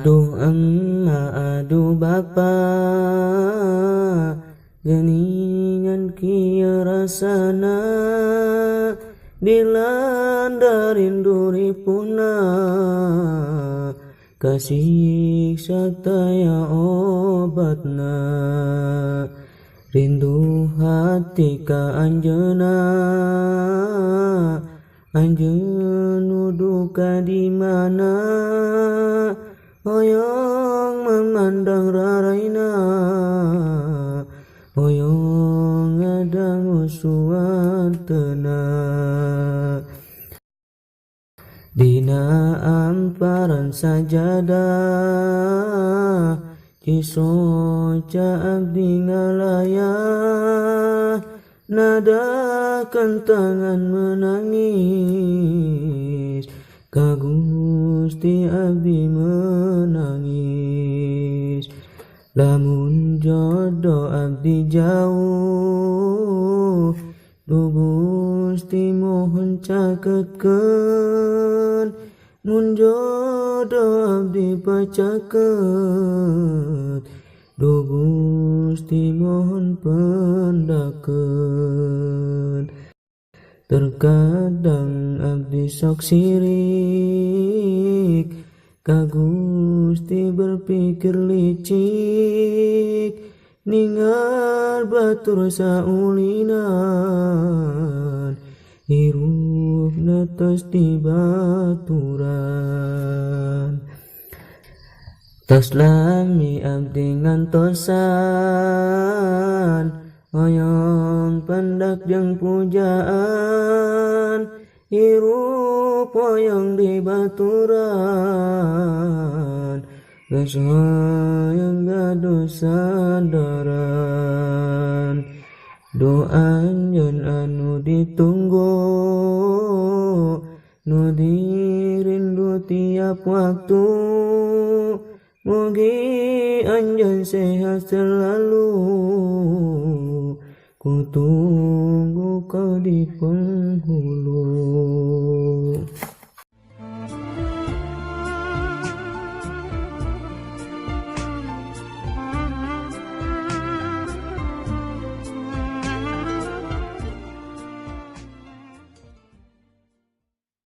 Aduh emma, aduh bapa, geningan kieu rasana, dilanda rindu ripuna, kasiksa taya obatna. Rindu hati ka anjeunna, anjeun nu duka di mana, hoyong memandang raraina, hoyong ngadangu suantena. Dina amparan sajadah, cisoca abdi ngalayah, nadakan tangan menangis, ka Gusti abdi menangis. Lamun jodoh abdi jauh, duh Gusti mohon cakekeun, mun jodoh abdi pacakeun, duh Gusti mohon pendakeun. Terkadang abdi sok sirik, ka Gusti berpikir licik, ningal batur saulinan, hirupna tos di baturan. Tos lami abdi ngantosan, hoyong pendak jeung pujaan, hirup hoyong di baturan, geus hoyong gaduh sandaran. Doa anjeun anu ditunggu, nu dirindu tiap waktu, mugi anjeun sehat selalu, kutunggu kau di penghulu.